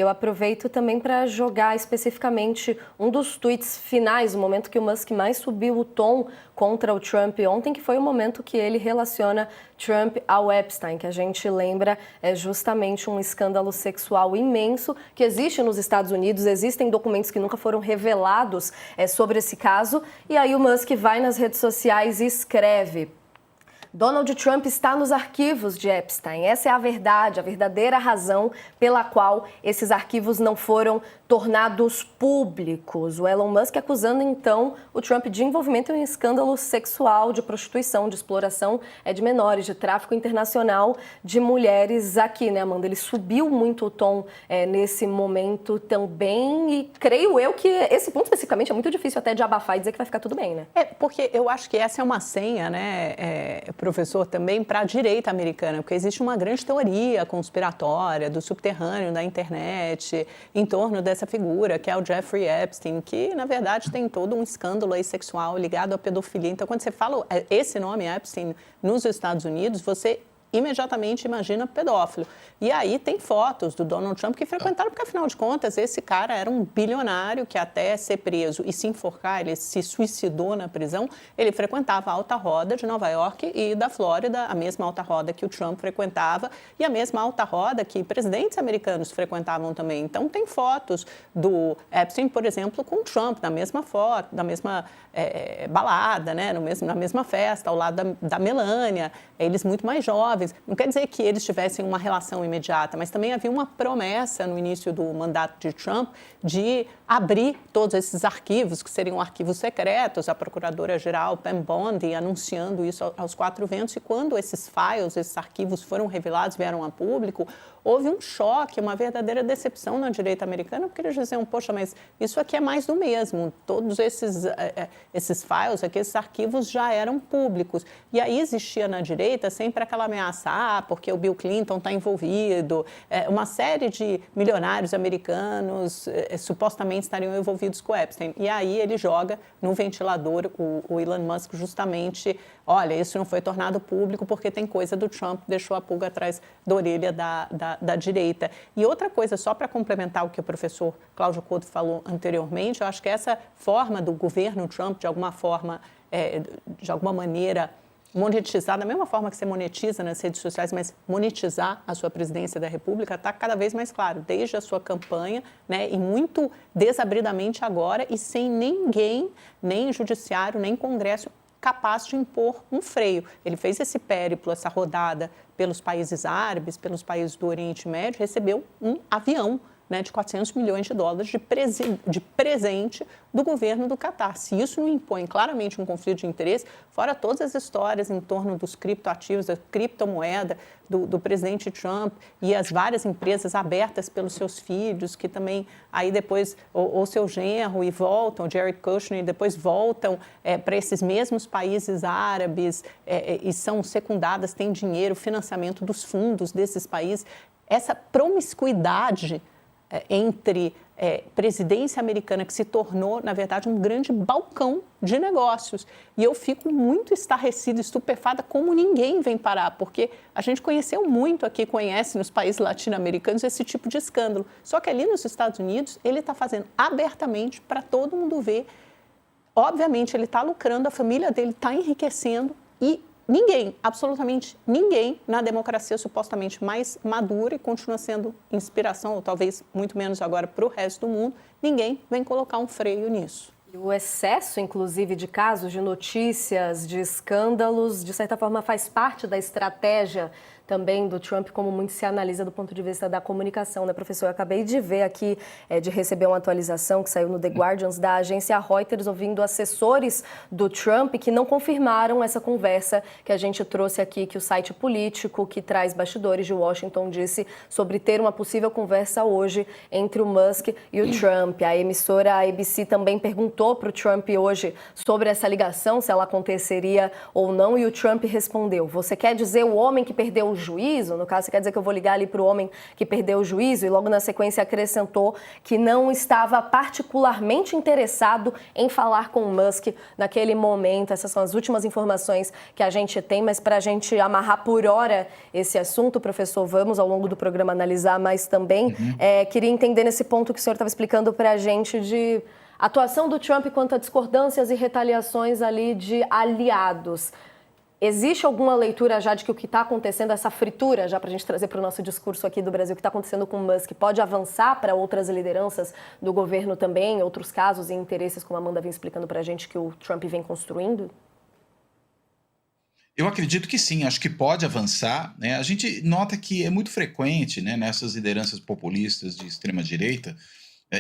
Eu aproveito também para jogar especificamente um dos tweets finais, o momento que o Musk mais subiu o tom contra o Trump ontem, que foi o momento que ele relaciona Trump ao Epstein, que a gente lembra é justamente um escândalo sexual imenso que existe nos Estados Unidos, existem documentos que nunca foram revelados sobre esse caso, e aí o Musk vai nas redes sociais e escreve: Donald Trump está nos arquivos de Epstein. Essa é a verdade, a verdadeira razão pela qual esses arquivos não foram tornados públicos. O Elon Musk acusando, então, o Trump de envolvimento em um escândalo sexual, de prostituição, de exploração de menores, de tráfico internacional de mulheres aqui, né, Amanda? Ele subiu muito o tom nesse momento também e creio eu que esse ponto especificamente é muito difícil até de abafar e dizer que vai ficar tudo bem, né? Porque eu acho que essa é uma senha, né, professor, também para a direita americana, porque existe uma grande teoria conspiratória do subterrâneo da internet em torno dessa figura, que é o Jeffrey Epstein, que, na verdade, tem todo um escândalo aí sexual ligado à pedofilia. Então, quando você fala esse nome, Epstein, nos Estados Unidos, você imediatamente imagina pedófilo. E aí tem fotos do Donald Trump que frequentaram, porque afinal de contas esse cara era um bilionário que até ser preso e se enforcar, ele se suicidou na prisão, ele frequentava a alta roda de Nova York e da Flórida, a mesma alta roda que o Trump frequentava e a mesma alta roda que presidentes americanos frequentavam também. Então tem fotos do Epstein, por exemplo, com o Trump, na mesma foto, na mesma balada, né? Na mesma festa, ao lado da Melania, eles muito mais jovens. Não quer dizer que eles tivessem uma relação imediata, mas também havia uma promessa no início do mandato de Trump de abrir todos esses arquivos, que seriam arquivos secretos, a procuradora-geral Pam Bondi anunciando isso aos quatro ventos, e quando esses files, esses arquivos foram revelados, vieram a público, houve um choque, uma verdadeira decepção na direita americana, porque eles diziam, poxa, mas isso aqui é mais do mesmo, todos esses files, esses arquivos já eram públicos. E aí existia na direita sempre aquela ameaça, porque o Bill Clinton está envolvido, uma série de milionários americanos supostamente estariam envolvidos com o Epstein. E aí ele joga no ventilador o Elon Musk justamente, olha, isso não foi tornado público porque tem coisa do Trump, deixou a pulga atrás da orelha da direita. E outra coisa, só para complementar o que o professor Cláudio Couto falou anteriormente, eu acho que essa forma do governo Trump, de alguma forma, de alguma maneira, monetizar, da mesma forma que você monetiza nas redes sociais, mas monetizar a sua presidência da República está cada vez mais claro, desde a sua campanha, né, e muito desabridamente agora, e sem ninguém, nem judiciário, nem Congresso, capaz de impor um freio. Ele fez esse périplo, essa rodada pelos países árabes, pelos países do Oriente Médio, recebeu um avião, né, de 400 milhões de dólares de presente do governo do Catar. Se isso não impõe claramente um conflito de interesse, fora todas as histórias em torno dos criptoativos, da criptomoeda do presidente Trump e as várias empresas abertas pelos seus filhos, que também aí depois, ou seu genro, e voltam, Jared Kushner, e depois voltam para esses mesmos países árabes e são secundadas, têm dinheiro, financiamento dos fundos desses países. Essa promiscuidade entre presidência americana, que se tornou, na verdade, um grande balcão de negócios. E eu fico muito estarrecida, estupefada, como ninguém vem parar, porque a gente conheceu muito aqui, conhece nos países latino-americanos esse tipo de escândalo. Só que ali nos Estados Unidos, ele está fazendo abertamente para todo mundo ver. Obviamente, ele está lucrando, a família dele está enriquecendo e ninguém, absolutamente ninguém na democracia supostamente mais madura e continua sendo inspiração, ou talvez muito menos agora para o resto do mundo, ninguém vem colocar um freio nisso. E o excesso, inclusive, de casos, de notícias, de escândalos, de certa forma faz parte da estratégia também do Trump, como muito se analisa do ponto de vista da comunicação, né, professor? Eu acabei de ver aqui, de receber uma atualização que saiu no The Guardian da agência Reuters, ouvindo assessores do Trump que não confirmaram essa conversa que a gente trouxe aqui, que o site político que traz bastidores de Washington disse sobre ter uma possível conversa hoje entre o Musk e o Trump. A emissora ABC também perguntou para o Trump hoje sobre essa ligação, se ela aconteceria ou não, e o Trump respondeu: você quer dizer o homem que perdeu o juízo? No caso, você quer dizer que eu vou ligar ali para o homem que perdeu o juízo? E logo na sequência acrescentou que não estava particularmente interessado em falar com o Musk naquele momento. Essas são as últimas informações que a gente tem, mas para a gente amarrar por hora esse assunto, professor, vamos ao longo do programa analisar mais também. Queria entender nesse ponto que o senhor estava explicando para a gente de atuação do Trump quanto a discordâncias e retaliações ali de aliados. Existe alguma leitura já de que o que está acontecendo, essa fritura, já para a gente trazer para o nosso discurso aqui do Brasil, o que está acontecendo com o Musk, pode avançar para outras lideranças do governo também, outros casos e interesses, como a Amanda vem explicando para a gente, que o Trump vem construindo? Eu acredito que sim, acho que pode avançar, né? A gente nota que é muito frequente, né, nessas lideranças populistas de extrema-direita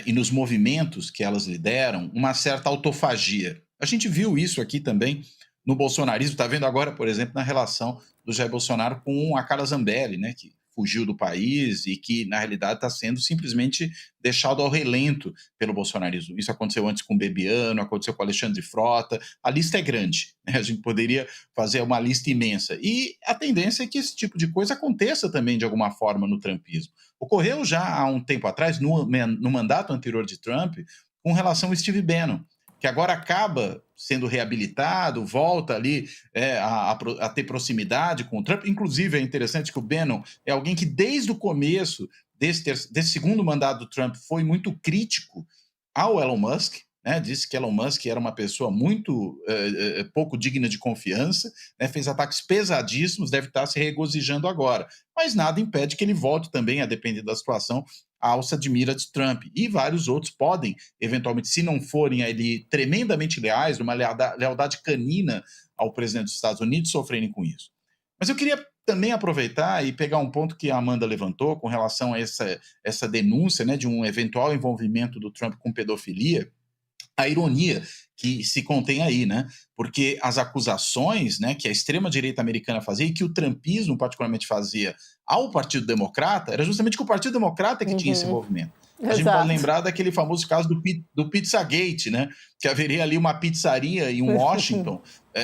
e nos movimentos que elas lideram, uma certa autofagia. A gente viu isso aqui também no bolsonarismo, está vendo agora, por exemplo, na relação do Jair Bolsonaro com a Carla Zambelli, né, que fugiu do país e que, na realidade, está sendo simplesmente deixado ao relento pelo bolsonarismo. Isso aconteceu antes com o Bebiano, aconteceu com o Alexandre Frota. A lista é grande, né? A gente poderia fazer uma lista imensa. E a tendência é que esse tipo de coisa aconteça também, de alguma forma, no trumpismo. Ocorreu já há um tempo atrás, no mandato anterior de Trump, com relação ao Steve Bannon, que agora acaba sendo reabilitado, volta ali a ter proximidade com o Trump. Inclusive, é interessante que o Bannon é alguém que, desde o começo desse segundo mandato do Trump, foi muito crítico ao Elon Musk, né? Disse que Elon Musk era uma pessoa muito pouco digna de confiança, né? Fez ataques pesadíssimos, deve estar se regozijando agora. Mas nada impede que ele volte também, a depender da situação, a alça de mira de Trump. E vários outros podem, eventualmente, se não forem ali tremendamente leais, numa lealdade canina ao presidente dos Estados Unidos, sofrerem com isso. Mas eu queria também aproveitar e pegar um ponto que a Amanda levantou com relação a essa denúncia, né, de um eventual envolvimento do Trump com pedofilia. A ironia que se contém aí, né? Porque as acusações, né, que a extrema-direita americana fazia e que o trumpismo particularmente fazia ao Partido Democrata, era justamente que o Partido Democrata que tinha esse movimento. A gente pode lembrar daquele famoso caso do Pizzagate, né? Que haveria ali uma pizzaria em Washington,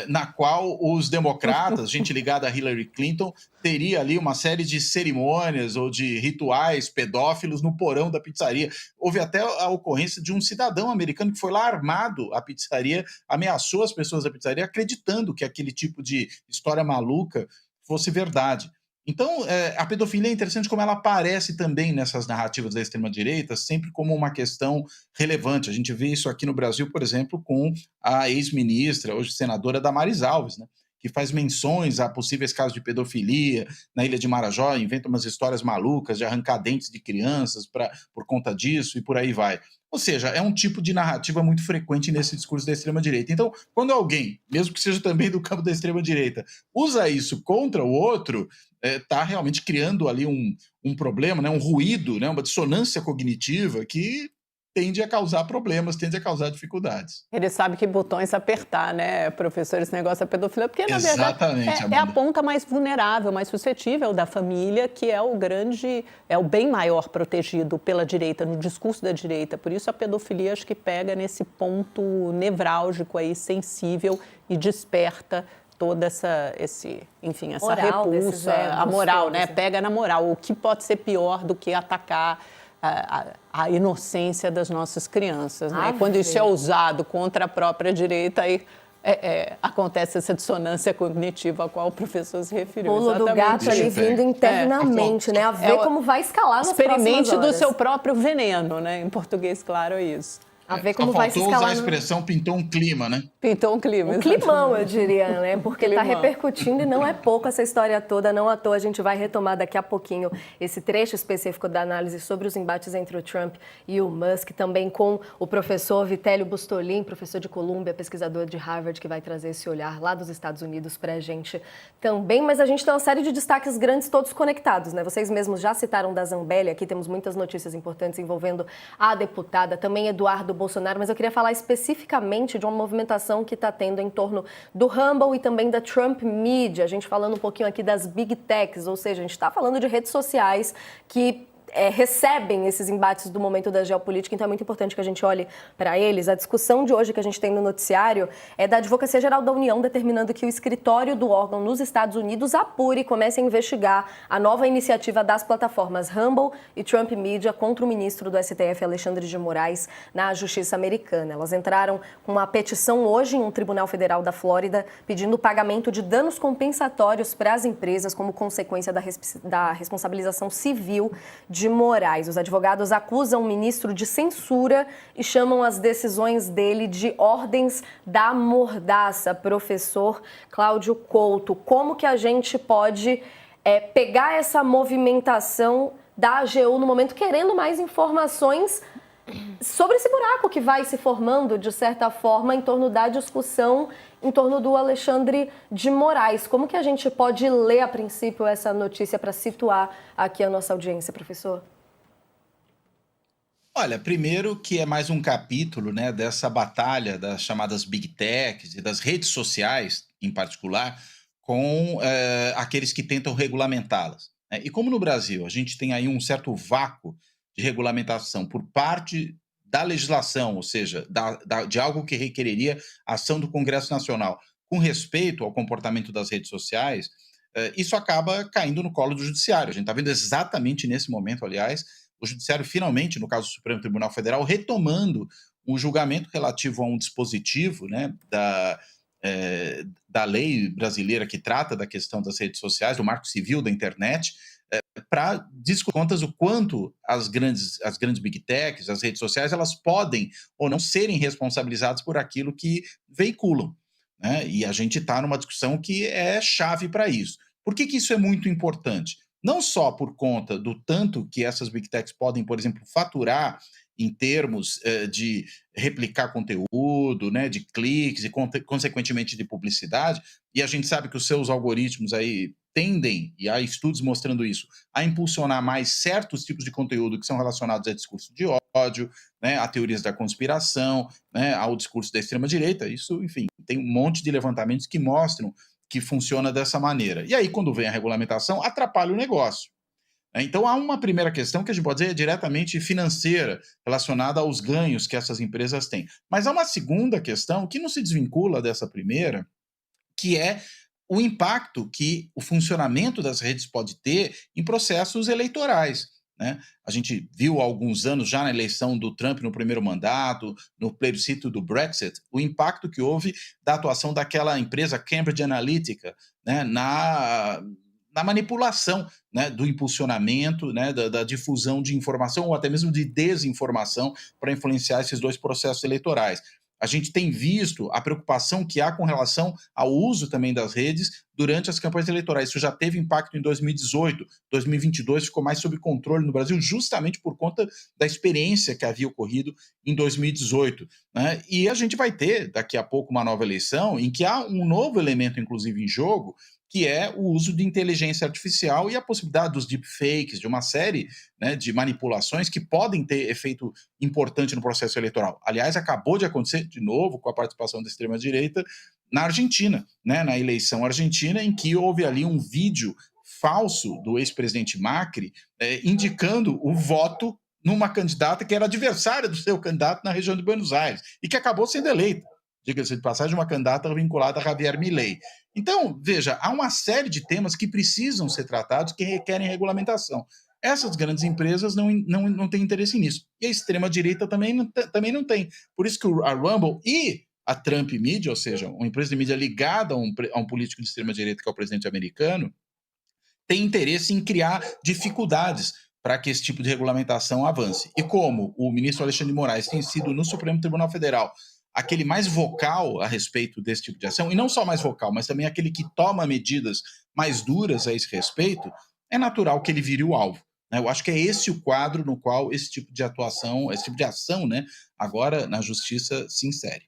na qual os democratas, gente ligada a Hillary Clinton, teria ali uma série de cerimônias ou de rituais pedófilos no porão da pizzaria. Houve até a ocorrência de um cidadão americano que foi lá armado à pizzaria, ameaçou as pessoas da pizzaria, acreditando que aquele tipo de história maluca fosse verdade. Então, a pedofilia é interessante como ela aparece também nessas narrativas da extrema-direita, sempre como uma questão relevante. A gente vê isso aqui no Brasil, por exemplo, com a ex-ministra, hoje senadora Damares Alves, né, que faz menções a possíveis casos de pedofilia na Ilha de Marajó, inventa umas histórias malucas de arrancar dentes de crianças por conta disso e por aí vai. Ou seja, é um tipo de narrativa muito frequente nesse discurso da extrema-direita. Então, quando alguém, mesmo que seja também do campo da extrema-direita, usa isso contra o outro, está realmente criando ali um problema, né, um ruído, né, uma dissonância cognitiva que tende a causar problemas, tende a causar dificuldades. Ele sabe que botões apertar, né, professor, esse negócio da pedofilia, porque, na Exatamente, verdade, é a ponta mais vulnerável, mais suscetível da família, que é o bem maior protegido pela direita, no discurso da direita. Por isso, a pedofilia, acho que pega nesse ponto nevrálgico aí, sensível e desperta toda essa repulsa, a moral, né? Pega na moral. O que pode ser pior do que atacar a inocência das nossas crianças, né? Quando isso é usado contra a própria direita, aí acontece essa dissonância cognitiva a qual o professor se referiu. O pulo do gato ali vindo internamente, né? A ver como vai escalar nas próximas horas. Experimente do seu próprio veneno, né? Em português, claro, é isso. A ver como vai se escalar. Usar a expressão pintou um clima, né? Pintou um clima. Um climão, eu diria, né? Porque está repercutindo e não é pouco essa história toda, não à toa. A gente vai retomar daqui a pouquinho esse trecho específico da análise sobre os embates entre o Trump e o Musk, também com o professor Vitélio Bustolin, professor de Colômbia, pesquisador de Harvard, que vai trazer esse olhar lá dos Estados Unidos para a gente também. Mas a gente tem uma série de destaques grandes, todos conectados, né? Vocês mesmos já citaram da Zambelli, aqui temos muitas notícias importantes envolvendo a deputada, também Eduardo Bolsonaro, mas eu queria falar especificamente de uma movimentação que está tendo em torno do Rumble e também da Trump Media, a gente falando um pouquinho aqui das Big Techs, ou seja, a gente está falando de redes sociais que recebem esses embates do momento da geopolítica, então é muito importante que a gente olhe para eles. A discussão de hoje que a gente tem no noticiário é da Advocacia Geral da União, determinando que o escritório do órgão nos Estados Unidos apure e comece a investigar a nova iniciativa das plataformas Rumble e Trump Media contra o ministro do STF, Alexandre de Moraes, na Justiça americana. Elas entraram com uma petição hoje em um tribunal federal da Flórida, pedindo o pagamento de danos compensatórios para as empresas como consequência da responsabilização civil de Moraes. Os advogados acusam o ministro de censura e chamam as decisões dele de ordens da mordaça. Professor Cláudio Couto, como que a gente pode pegar essa movimentação da AGU no momento, querendo mais informações sobre esse buraco que vai se formando, de certa forma, em torno da discussão em torno do Alexandre de Moraes? Como que a gente pode ler, a princípio, essa notícia para situar aqui a nossa audiência, professor? Olha, primeiro que é mais um capítulo, né, dessa batalha das chamadas Big Techs e das redes sociais, em particular, com aqueles que tentam regulamentá-las, né? E como no Brasil a gente tem aí um certo vácuo de regulamentação por parte da legislação, ou seja, de algo que requereria ação do Congresso Nacional com respeito ao comportamento das redes sociais, isso acaba caindo no colo do Judiciário. A gente está vendo exatamente nesse momento, aliás, o Judiciário finalmente, no caso do Supremo Tribunal Federal, retomando um julgamento relativo a um dispositivo, né, da lei brasileira que trata da questão das redes sociais, do Marco Civil da internet, para discutir contas o quanto as grandes Big Techs, as redes sociais, elas podem ou não serem responsabilizadas por aquilo que veiculam, né? E a gente está numa discussão que é chave para isso. Por que isso é muito importante? Não só por conta do tanto que essas Big Techs podem, por exemplo, faturar em termos de replicar conteúdo, né, de cliques e, consequentemente, de publicidade, e a gente sabe que os seus algoritmos aí tendem, e há estudos mostrando isso, a impulsionar mais certos tipos de conteúdo que são relacionados a discurso de ódio, né, a teorias da conspiração, né, ao discurso da extrema-direita. Isso, enfim, tem um monte de levantamentos que mostram que funciona dessa maneira. E aí, quando vem a regulamentação, atrapalha o negócio. Então, há uma primeira questão que a gente pode dizer é diretamente financeira, relacionada aos ganhos que essas empresas têm. Mas há uma segunda questão que não se desvincula dessa primeira, que é o impacto que o funcionamento das redes pode ter em processos eleitorais, né? A gente viu há alguns anos, já na eleição do Trump no primeiro mandato, no plebiscito do Brexit, o impacto que houve da atuação daquela empresa Cambridge Analytica, né, na manipulação, né, do impulsionamento, né, da difusão de informação ou até mesmo de desinformação para influenciar esses dois processos eleitorais. A gente tem visto a preocupação que há com relação ao uso também das redes durante as campanhas eleitorais. Isso já teve impacto em 2018, 2022 ficou mais sob controle no Brasil, justamente por conta da experiência que havia ocorrido em 2018, né? E a gente vai ter daqui a pouco uma nova eleição em que há um novo elemento, inclusive, em jogo, que é o uso de inteligência artificial e a possibilidade dos deepfakes, de uma série, né, de manipulações que podem ter efeito importante no processo eleitoral. Aliás, acabou de acontecer, de novo, com a participação da extrema-direita, na Argentina, né, na eleição argentina, em que houve ali um vídeo falso do ex-presidente Macri indicando o voto numa candidata que era adversária do seu candidato na região de Buenos Aires e que acabou sendo eleita. Diga-se de passagem, uma candidata vinculada a Javier Milei. Então, veja, há uma série de temas que precisam ser tratados que requerem regulamentação. Essas grandes empresas não têm interesse nisso. E a extrema-direita também não tem. Por isso que a Rumble e a Trump Media, ou seja, uma empresa de mídia ligada a um político de extrema-direita, que é o presidente americano, tem interesse em criar dificuldades para que esse tipo de regulamentação avance. E como o ministro Alexandre de Moraes tem sido no Supremo Tribunal Federal aquele mais vocal a respeito desse tipo de ação, e não só mais vocal, mas também aquele que toma medidas mais duras a esse respeito, é natural que ele vire o alvo, né? Eu acho que é esse o quadro no qual esse tipo de atuação, esse tipo de ação, né, agora na justiça se insere.